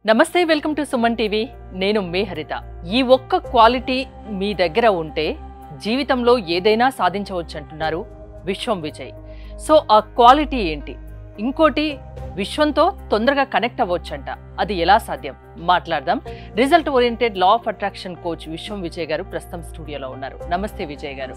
నమస్తే welcome to Suman TV నేను మీ హరిత ఈ ఒక్క క్వాలిటీ మీ దగ్గర ఉంటే జీవితంలో ఏదైనా సాధించవచ్చు అంటున్నారు విశ్వం విజయ్ సో ఆ క్వాలిటీ ఏంటి ఇంకోటి విశ్వంతో తొందరగా కనెక్ట్ అవ్వొచ్చంట అది ఎలా సాధ్యం మాట్లాడదాం result oriented law of attraction coach విశ్వం విజయ్ గారు ప్రస్తుతం స్టూడియోలో ఉన్నారు నమస్తే విజయ్ గారు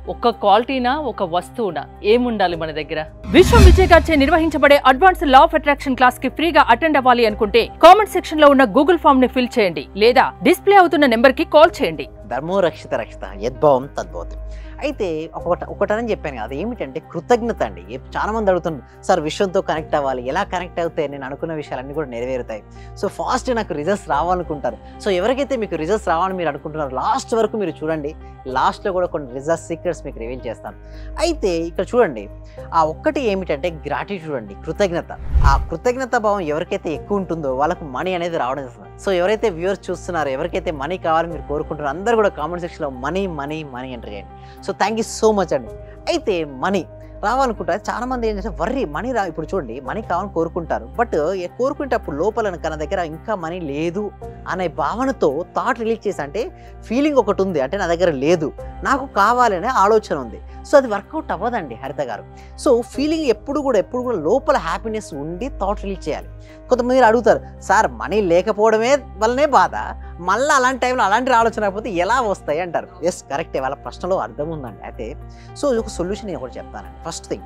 ఒక క్వాలిటీనా ఒక వస్తువునా ఏముండాలి మన దగ్గర విశ్వం విజయ్ గారిచే నిర్వహించబడే advance law of attraction class కి ఫ్రీగా అటెండ్ అవ్వాలి అనుకుంటే కామెంట్ సెక్షన్ లో ఉన్న గూగుల్ ఫామ్ ని ఫిల్ చేయండి లేదా డిస్ప్లే అవుతున్న నెంబర్ కి కాల్ చేయండి ధర్మో రక్షిత రక్షిత యద్భావం తద్భవతి అయితే ఒకటని చెప్పాను కదా ఏమిటంటే కృతజ్ఞత అండి చాలా మంది అడుగుతున్నారు సార్ విశ్వంతో కనెక్ట్ అవ్వాలి ఎలా కనెక్ట్ అవుతాయి నేను అనుకున్న విషయాలన్నీ కూడా నెరవేరుతాయి సో ఫాస్ట్ నాకు రిజల్ట్స్ రావాలనుకుంటారు సో ఎవరికైతే మీకు రిజల్ట్స్ రావాలని మీరు అనుకుంటున్నారు లాస్ట్ వరకు మీరు చూడండి లాస్ట్లో కూడా కొన్ని రిజల్ట్స్ సీక్రెట్స్ మీకు రివీల్ చేస్తాను అయితే ఇక్కడ చూడండి ఆ ఒక్కటి ఏమిటంటే గ్రాటిట్యూడ్ అండి కృతజ్ఞత ఆ కృతజ్ఞత భావం ఎవరికైతే ఎక్కువ ఉంటుందో వాళ్ళకు మనీ అనేది రావడం జరుగుతుంది సో ఎవరైతే వ్యూవర్స్ చూస్తున్నారో ఎవరికైతే మనీ కావాలని మీరు కోరుకుంటున్నారో అందరూ కూడా కామెంట్ సెక్షన్లో మనీ మనీ మనీ ఎంటర్ చేయండి so thank you so much అండి అయితే మనీ రావాలనుకుంటారు చాలా మంది ఏంటంటే వర్రీ మనీ ఇప్పుడు చూడండి మనీ కావాలని కోరుకుంటారు బట్ కోరుకునేటప్పుడు లోపల నా దగ్గర ఇంకా మనీ లేదు అనే భావనతో థాట్ రిలీజ్ చేసి అంటే ఫీలింగ్ ఒకటి ఉంది అంటే నా దగ్గర లేదు నాకు కావాలనే ఆలోచన ఉంది సో అది వర్కౌట్ అవ్వదండి హరిత గారు సో ఫీలింగ్ ఎప్పుడు కూడా లోపల హ్యాపీనెస్ ఉండి థాట్ రిలీజ్ చేయాలి కొంతమంది అడుగుతారు సార్ మనీ లేకపోవడమే వల్లనే బాధ మళ్ళీ అలాంటి టైంలో అలాంటి ఆలోచన రాకపోతే ఎలా వస్తాయి అంటారు ఎస్ కరెక్టే వాళ్ళ ప్రశ్నలో అర్థం ఉందండి అయితే సో ఒక సొల్యూషన్ నేను ఒకటి చెప్తానండి first thing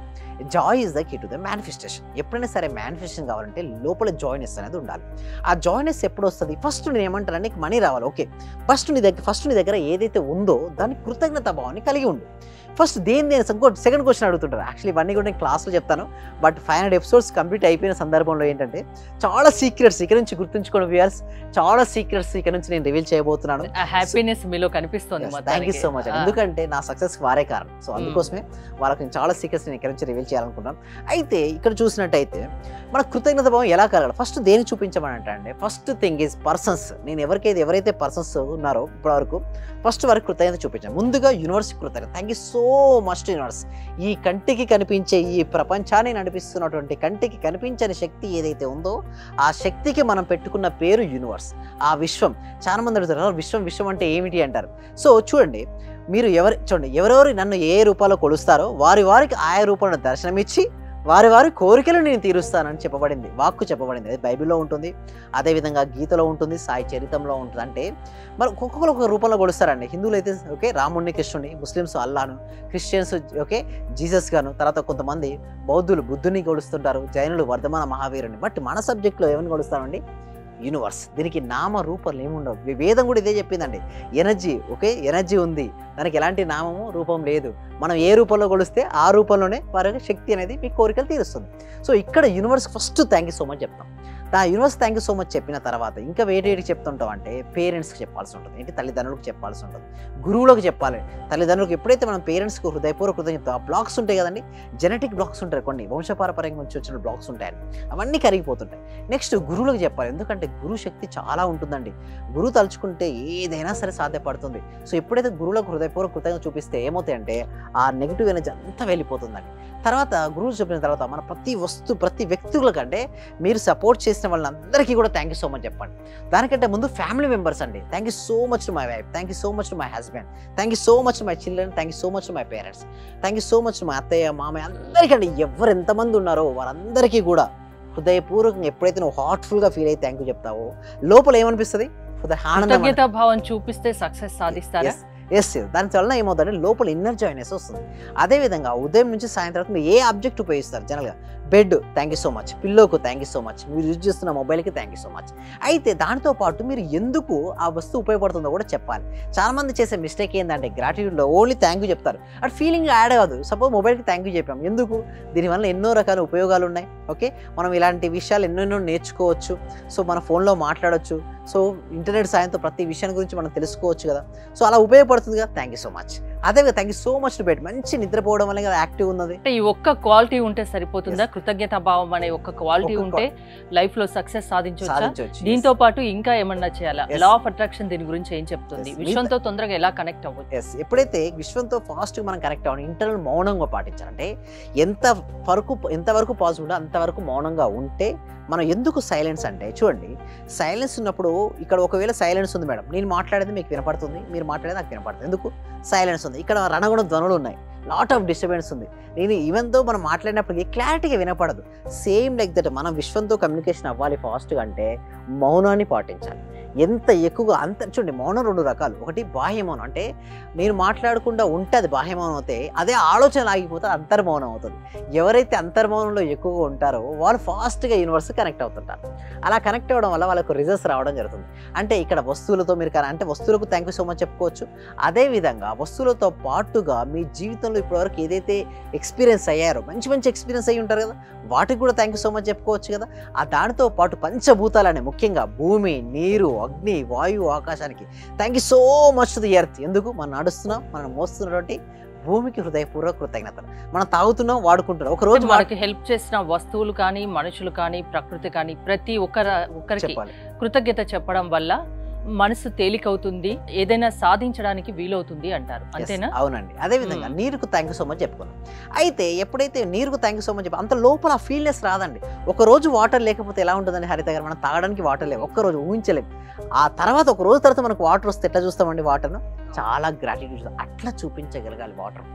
joy is the key to the manifestation ఎప్పుడైనా సరే మేనిఫెస్టేషన్ కావాలంటే లోపల జాయ్నెస్ అనేది ఉండాలి ఆ జాయ్నెస్ ఎప్పుడు వస్తుంది ఫస్ట్ నేను ఏమంటాను నీకు మనీ రావాలి ఓకే ఫస్ట్ నీ దగ్గర ఏదైతే ఉందో దాని కృతజ్ఞత భావాన్ని కలిగి ఉండు ఫస్ట్ దేని సెకండ్ క్వశ్చన్ అడుగుతుంటారు యాక్చువల్లీ ఇవన్నీ కూడా నేను క్లాస్లో చెప్తాను బట్ 500 ఎపిసోడ్స్ కంప్లీట్ అయిపోయిన సందర్భంలో ఏంటంటే చాలా సీక్రెట్స్ ఇక్కడ నుంచి గుర్తుంచుకోండి వ్యూయర్స్ చాలా సీక్రెట్స్ ఇక్కడ నుంచి నేను రివీల్ చేయబోతున్నాను హ్యాపీనెస్ మీలో కనిపిస్తుంది థ్యాంక్ యూ సో మచ్ ఎందుకంటే నా సక్సెస్ వారే కారణం సో అందుకోసమే వాళ్ళకి నేను చాలా సీక్రెట్స్ నేను ఇక్కడ నుంచి రివీల్ చేయాలనుకుంటున్నాను అయితే ఇక్కడ చూసినట్టయితే మన కృతజ్ఞత భావం ఎలా కలగాలి ఫస్ట్ దేని చూపించమని అంటే ఫస్ట్ థింగ్ ఈజ్ పర్సన్స్ నేను ఎవరైతే పర్సన్స్ ఉన్నారో ఇప్పటివరకు ఫస్ట్ వరకు కృతజ్ఞత చూపించాను ముందుగా యూనివర్స్ కృతజ్ఞత thank you so much universe ఈ కంటికి కనిపించే ఈ ప్రపంచాన్ని నడిపిస్తున్నటువంటి కంటికి కనిపించని శక్తి ఏదైతే ఉందో ఆ శక్తికి మనం పెట్టుకున్న పేరు యూనివర్స్ ఆ విశ్వం చాలా మంది అడుగుతారు విశ్వం అంటే ఏమిటి అంటారు సో చూడండి మీరు ఎవరెవరు నన్ను ఏ రూపాల్లో కొలుస్తారో వారికి ఆయా రూపంలో దర్శనమిచ్చి వారి కోరికలు నేను తీరుస్తానని చెప్పబడింది వాక్కు చెప్పబడింది అది బైబిల్లో ఉంటుంది అదేవిధంగా గీతలో ఉంటుంది సాయి చరిత్రలో ఉంటుంది అంటే మరి ఒక్కొక్కరు ఒక రూపంలో కొలుస్తారండి హిందువులు అయితే ఓకే రాముడిని కృష్ణుని ముస్లిమ్స్ అల్లాను క్రిస్టియన్స్ ఓకే జీసస్ గాను తర్వాత కొంతమంది బౌద్ధులు బుద్ధుని కొలుస్తుంటారు జైనులు వర్ధమాన మహావీరుని బట్ మన సబ్జెక్ట్లో ఏమని కొలుస్తామండి యూనివర్స్ దీనికి నామ రూపాలు ఏముండవు వేదం కూడా ఇదే చెప్పిందండి ఎనర్జీ ఉంది దానికి ఎలాంటి నామము రూపం లేదు మనం ఏ రూపంలో కొలిస్తే ఆ రూపంలోనే వారి శక్తి అనేది మీ కోరికలు తీరుస్తుంది సో ఇక్కడ universe first thank you so much చెప్తాం universe thank you so much చెప్పిన తర్వాత ఇంకా వేటికి చెప్తుంటాం అంటే పేరెంట్స్కి చెప్పాల్సి ఉంటుంది ఏంటి తల్లిదండ్రులకు చెప్పాల్సి ఉంటుంది గురువులకు చెప్పాలి తల్లిదండ్రులకు ఎప్పుడైతే మనం పేరెంట్స్కి హృదయపూర్వక కృతజ్ఞత చెప్తాం ఆ బ్లాక్స్ ఉంటాయి కదండి జెనెటిక్ బ్లాక్స్ ఉంటాయి కొన్ని వంశపారపర్యంగా నుంచి వచ్చిన బ్లాక్స్ ఉంటాయని అవన్నీ కరిగిపోతుంటాయి నెక్స్ట్ గురువులకు చెప్పాలి ఎందుకంటే గురు శక్తి చాలా ఉంటుందండి గురువు తలుచుకుంటే ఏదైనా సరే సాధ్యపడుతుంది సో ఎప్పుడైతే గురువులకు హృదయపూర్వక కృతజ్ఞత చూపిస్తే ఏమవుతాయంటే ఆ నెగిటివ్ ఎనర్జీ అంతా వెళ్ళిపోతుందండి తర్వాత గురువు చెప్పిన తర్వాత మన ప్రతి వ్యక్తులకంటే మీరు సపోర్ట్ చేసిన వాళ్ళందరికీ కూడా థ్యాంక్ యూ సో మచ్ చెప్పండి దానికంటే ముందు ఫ్యామిలీ మెంబర్స్ అండి thank you so much to my wife thank you so much to my husband thank you so much to my children thank you so much to my parents thank you so much to my అత్తయ్య మామయ్య అందరికండి ఎవరు ఎంతమంది ఉన్నారో వారందరికీ కూడా హృదయపూర్వకంగా ఎప్పుడైతే నువ్వు హార్ట్ఫుల్గా ఫీల్ అయితే థ్యాంక్ యూ చెప్తావు లోపల ఏమనిపిస్తుంది కృతజ్ఞతా భావం చూపిస్తే సక్సెస్ సాధిస్తారా ఎస్ దాని వలన ఏమవుతుందంటే లోపల ఇన్నర్ జాయ్నెస్ వస్తుంది అదేవిధంగా ఉదయం నుంచి సాయంత్రం మీరు ఏ ఆబ్జెక్ట్ ఉపయోగిస్తారు జనరల్గా bed thank you so much పిల్లోకు థ్యాంక్ యూ సో మచ్ మీరు యూజ్ చేస్తున్న మొబైల్కి థ్యాంక్ యూ సో మచ్ అయితే దానితో పాటు మీరు ఎందుకు ఆ వస్తువు ఉపయోగపడుతుందో కూడా చెప్పాలి చాలా మంది చేసే మిస్టేక్ ఏంటంటే గ్రాటిట్యూడ్లో ఓన్లీ థ్యాంక్ యూ చెప్తారు అటు ఫీలింగ్ యాడ్ కాదు సపోజ్ మొబైల్కి థ్యాంక్ యూ చెప్పాం ఎందుకు దీనివల్ల ఎన్నో రకాల ఉపయోగాలు ఉన్నాయి ఓకే మనం ఇలాంటి విషయాలు ఎన్నెన్నో నేర్చుకోవచ్చు సో మన ఫోన్లో మాట్లాడవచ్చు సో ఇంటర్నెట్ సాయంతో ప్రతి విషయాన్ని గురించి మనం తెలుసుకోవచ్చు కదా సో అలా ఉపయోగపడుతుంది కదా థ్యాంక్ యూ సో మచ్ అదేవిధంగా thank you so much to bed మంచి నిద్రపోవడం వల్ల కదా యాక్టివ్ ఉన్నది ఈ ఒక్క క్వాలిటీ ఉంటే సరిపోతుందా కృతజ్ఞతా భావం అనే ఒక్క క్వాలిటీ ఉంటే లైఫ్ లో సక్సెస్ సాధించవచ్చు దీంతో పాటు ఇంకా ఏమన్నా చేయాలా లా ఆఫ్ అట్రాక్షన్ దీని గురించి ఏం చెప్తుంది విశ్వంతో తొందరగా ఎలా కనెక్ట్ అవ్వచ్చు ఎప్పుడైతే విశ్వంతో ఫాస్ట్ మనం కనెక్ట్ అవ్వాలి ఇంటర్నల్ మౌనంగా పాటించాలంటే ఎంతవరకు పాజిబుల్ అంతవరకు మౌనంగా ఉంటే మనం ఎందుకు సైలెన్స్ అంటే చూడండి, సైలెన్స్ ఉన్నప్పుడు ఇక్కడ ఒకవేళ సైలెన్స్ ఉంది మేడం, నేను మాట్లాడేది మీకు వినపడుతుంది, మీరు మాట్లాడేది నాకు వినపడుతుంది. ఎందుకు సైలెన్స్ ఉంది? ఇక్కడ రణగుణ ధ్వనులు ఉన్నాయి, లాట్ ఆఫ్ డిస్టర్బెన్స్ ఉంది. నేను ఈవెన్తో మనం మాట్లాడినప్పటికీ క్లారిటీగా వినపడదు. సేమ్ లైక్ దట్ మనం విశ్వంతో కమ్యూనికేషన్ అవ్వాలి ఫాస్ట్గా అంటే మౌనాన్ని పాటించాలి. ఎంత ఎక్కువగా అంత చూడండి, మౌనం 2 రకాలు. ఒకటి బాహ్య మౌనం, అంటే నేను మాట్లాడకుండా ఉంటే అది బాహ్య మౌనం అవుతాయి, అదే ఆలోచన ఆగిపోతే అంతర్మౌనం అవుతుంది. ఎవరైతే అంతర్మౌనంలో ఎక్కువగా ఉంటారో వాళ్ళు ఫాస్ట్గా యూనివర్స్ కనెక్ట్ అవుతుంటారు. అలా కనెక్ట్ అవ్వడం వల్ల వాళ్ళకు రిజల్ట్స్ రావడం జరుగుతుంది. అంటే ఇక్కడ వస్తువులతో మీరు అంటే వస్తువులకు థ్యాంక్ యూ సో మచ్ చెప్పుకోవచ్చు. అదేవిధంగా వస్తువులతో పాటుగా మీ జీవితంలో ఇప్పటివరకు ఏదైతే ఎక్స్పీరియన్స్ అయ్యారో, మంచి మంచి ఎక్స్పీరియన్స్ అయ్యి ఉంటారు కదా, వాటికి కూడా థ్యాంక్ యూ సో మచ్ చెప్పుకోవచ్చు కదా. ఆ దానితో పాటు పంచభూతాలనే ముఖ్యంగా భూమి, నీరు, అగ్ని, వాయువు, ఆకాశానికి thank you so much to the earth. ఎందుకు మనం నడుస్తున్నాం, మనం మోస్తున్నటువంటి భూమికి హృదయపూర్వక కృతజ్ఞతలు. మనం తాగుతున్నాం, వాడుకుంటున్నాం. ఒక రోజు మనకి హెల్ప్ చేసిన వస్తువులు కానీ, మనుషులు కానీ, ప్రకృతి కానీ ప్రతి ఒక్కరికి చెప్పాలి. కృతజ్ఞత చెప్పడం వల్ల మనసు తేలికవుతుంది, ఏదైనా సాధించడానికి వీలవుతుంది అంటారు. అంతేనా? అవునండి. అదేవిధంగా నీరుకు థ్యాంక్ యూ సో మచ్ చెప్పుకున్నాం. అయితే ఎప్పుడైతే నీరుకు థ్యాంక్ యూ సో మచ్ అంత లోపల ఫీల్నెస్ రాదండి. ఒక రోజు వాటర్ లేకపోతే ఎలా ఉంటుందండి హరిత గారు? మనం తాగడానికి వాటర్ లేవు, ఒక్కరోజు ఊహించలేము. ఆ తర్వాత ఒక రోజు తర్వాత మనకు వాటర్ వస్తే ఎట్లా చూస్తామండి? వాటర్ను చాలా గ్రాటిట్యూడ్ చూస్తాం. అట్లా చూపించగలగాలి వాటర్.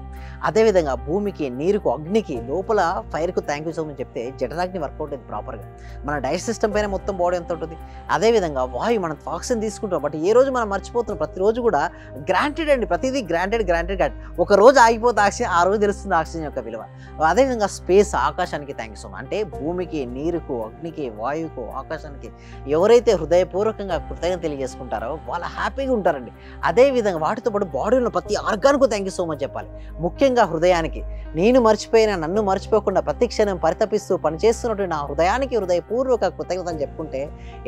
అదేవిధంగా భూమికి, నీరుకు, అగ్నికి, లోపల ఫైర్కు థ్యాంక్ యూ సో మచ్ చెప్తే జఠరాగ్ని వర్కౌట్ అయింది ప్రాపర్గా. మన డైజెస్ట్ సిస్టమ్ పైన మొత్తం బాడీ ఎంత ఉంటుంది. అదేవిధంగా వాయు, మనం ఆక్సిజన్ తీసుకుంటాం, బట్ ఏ రోజు మనం మర్చిపోతున్నాం. ప్రతిరోజు కూడా గ్రాంటెడ్ అండి, ప్రతిదీ గ్రాంటెడ్. ఒక రోజు ఆగిపోతే ఆక్సిజన్, ఆ రోజు తెలుస్తుంది ఆక్సిజన్ యొక్క విలువ. అదేవిధంగా స్పేస్, ఆకాశానికి థ్యాంక్ యూ సో మచ్. అంటే భూమికి, నీరుకు, అగ్నికి, వాయువుకు, ఆకాశానికి ఎవరైతే హృదయపూర్వకంగా కృతజ్ఞత తెలియజేసుకుంటారో వాళ్ళు హ్యాపీగా ఉంటారండి. అదేవిధంగా వాటితో పాటు బాడీలో ప్రతి ఆర్గాన్కు థ్యాంక్ యూ సో మచ్ చెప్పాలి. ముఖ్యంగా హృదయానికి, నేను మర్చిపోయినా నన్ను మర్చిపోకుండా ప్రతి క్షణం పరితపిస్తూ పనిచేస్తున్నటువంటి నా హృదయానికి హృదయపూర్వక కృతజ్ఞతలు చెప్పుకుంటే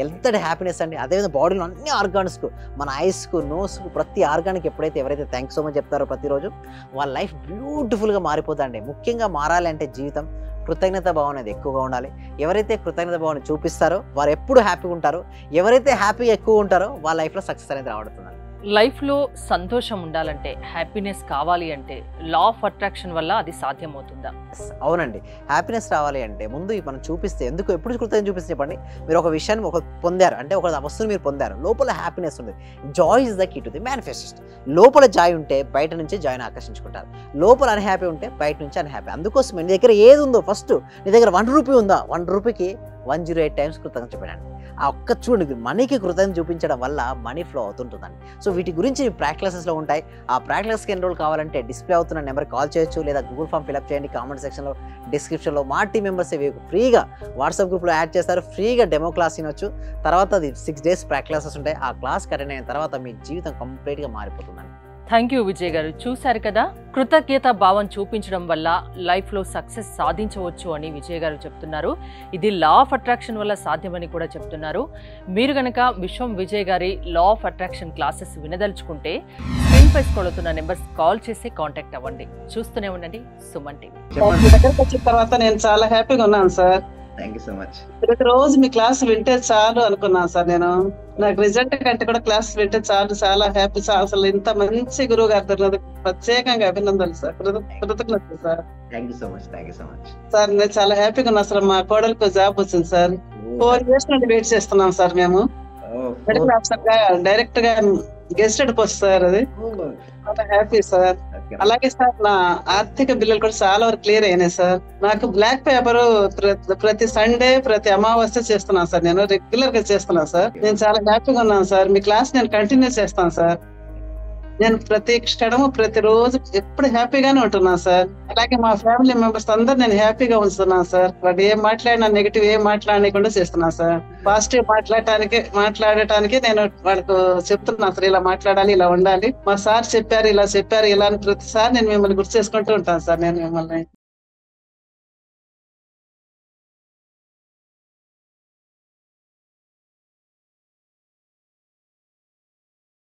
ఎంతటి హ్యాపీనెస్ అండి. అదేవిధంగా బాడీలో అన్ని ఆర్గాన్స్కు, మన ఐస్కు, నోస్కు, ప్రతి ఆర్గాన్కి ఎవరైతే థ్యాంక్ సో మచ్ చెప్తారో ప్రతిరోజు వాళ్ళ లైఫ్ బ్యూటిఫుల్గా మారిపోతుందండి. ముఖ్యంగా మారాలి అంటే జీవితం కృతజ్ఞత భావం అనేది ఎక్కువగా ఉండాలి. ఎవరైతే కృతజ్ఞత భావాన్ని చూపిస్తారో వారు ఎప్పుడు హ్యాపీగా ఉంటారో, ఎవరైతే హ్యాపీగా ఎక్కువ ఉంటారో వాళ్ళ లైఫ్లో సక్సెస్ అనేది రావడుతుంది. లైఫ్లో సంతోషం ఉండాలంటే, హ్యాపీనెస్ కావాలి అంటే లా ఆఫ్ అట్రాక్షన్ వల్ల అది సాధ్యమవుతుందా? అవునండి. హ్యాపీనెస్ రావాలి అంటే ముందు మనం చూపిస్తే, ఎందుకు ఎప్పుడు కృతజ్ఞత చూపిస్తే చెప్పండి. మీరు ఒక విషయాన్ని పొందారు అంటే, ఒక వస్తువుని మీరు పొందారు, లోపల హ్యాపీనెస్ ఉంది. Joy is the key to the manifestation. లోపల జాయ్ ఉంటే బయట నుంచి జాయ్ని ఆకర్షించుకుంటారు. లోపల అన్హ్యాపీ ఉంటే బయట నుంచి అన్హ్యాపీ. అందుకోసమే నీ దగ్గర ఏది ఉందో ఫస్ట్, నీ దగ్గర 1 రూపీ ఉందా, 1 రూపీకి 108 టైమ్స్ కృతజ్ఞత చెప్పండి. ఆ ఒక్క చూడండి, మనీకి కృతజ్ఞత చూపించడం వల్ల మనీ ఫ్లో అవుతుంటుందండి. సో వీటి గురించి ప్రాక్టీస్ క్లాసెస్లో ఉంటాయి. ఆ ప్రాక్టీస్ క్లాస్కి ఎన్రోల్ కావాలంటే డిస్ప్లే అవుతున్న నెంబర్కి కాల్ చేయొచ్చు, లేదా గూగుల్ ఫామ్ ఫిల్అప్ చేయండి. కామెంట్ సెక్షన్లో, డిస్క్రిప్షన్లో మా టీం మెంబర్స్ ఫ్రీగా వాట్సాప్ గ్రూప్లో యాడ్ చేస్తారు. ఫ్రీగా డెమో క్లాస్ వినొచ్చు. తర్వాత అది 6 డేస్ ప్రాక్టీస్ క్లాసెస్ ఉంటాయి. ఆ క్లాస్కి అటెండ్ అయిన తర్వాత మీ జీవితం కంప్లీట్గా మారిపోతుందండి. థ్యాంక్ యూ విజయ్ గారు. చూశారు కదా, కృతజ్ఞత భావం చూపించడం వల్ల లైఫ్లో సక్సెస్ సాధించవచ్చు అని విజయ్ గారు చెప్తున్నారు. ఇది లా ఆఫ్ అట్రాక్షన్ వల్ల సాధ్యమని కూడా చెప్తున్నారు. మీరు కనుక విశ్వం విజయ్ గారి లా ఆఫ్ అట్రాక్షన్ క్లాసెస్ వినదలుచుకుంటే స్క్రీన్ పై స్క్రోల్ అవుతున్న నెంబర్స్ కాల్ చేసి కాంటాక్ట్ అవ్వండి. చూస్తూనే ఉండండి సుమన్ టీవీ. దగ్గరకు వచ్చిన తర్వాత నేను చాలా హ్యాపీగా ఉన్నాను sir. Thank you so much. ప్రతిరోజు మీ క్లాస్ వింటే చాలు అనుకున్నాను సార్. నేను నాకు రిజల్ట్ కంటే కూడా క్లాస్ వింటే చాలు, చాలా హ్యాపీ సార్. అసలు ఇంత మంచి గురువు గారు దొరికినందుకు ప్రత్యేకంగా అభినందనలు సార్, కృతజ్ఞతలు sir. Thank you so much. Sir నేను చాలా హ్యాపీగా ఉన్నా సార్. మా కోడలికి జాబ్ వచ్చింది సార్. 4 years నుండి వెయిట్ చేస్తున్నాం సార్. మేము మెడికల్ ఆఫీసర్ గా డైరెక్ట్ గా గెస్టెడ్ పోస్ట్ సార్. అది చాలా హ్యాపీ సార్. అలాగే సార్ నా ఆర్థిక బిల్లులు కూడా చాలా వరకు క్లియర్ అయినాయి సార్. నాకు బ్లాక్ పేపర్ ప్రతి సండే, ప్రతి అమావాస్య చేస్తున్నాను సార్. నేను రెగ్యులర్ గా చేస్తున్నాను సార్. నేను చాలా హ్యాపీగా ఉన్నాను సార్. మీ క్లాస్ నేను కంటిన్యూ చేస్తాను సార్. నేను ప్రతి క్షణము, ప్రతిరోజు ఎప్పుడు హ్యాపీగానే ఉంటున్నాను సార్. అలాగే మా ఫ్యామిలీ మెంబర్స్ అందరు నేను హ్యాపీగా ఉంచుతున్నాను సార్. వాళ్ళు ఏం మాట్లాడినా నెగిటివ్ ఏం మాట్లాడకుండా చేస్తున్నాను సార్. పాజిటివ్ మాట్లాడటానికి నేను వాళ్ళకు చెప్తున్నాను సార్, ఇలా మాట్లాడాలి, ఇలా ఉండాలి, మా సార్ చెప్పారు, ఇలా చెప్పారు, ఇలా అని ప్రతిసారి నేను మిమ్మల్ని గుర్తు చేసుకుంటూ ఉంటాను సార్. నేను మిమ్మల్ని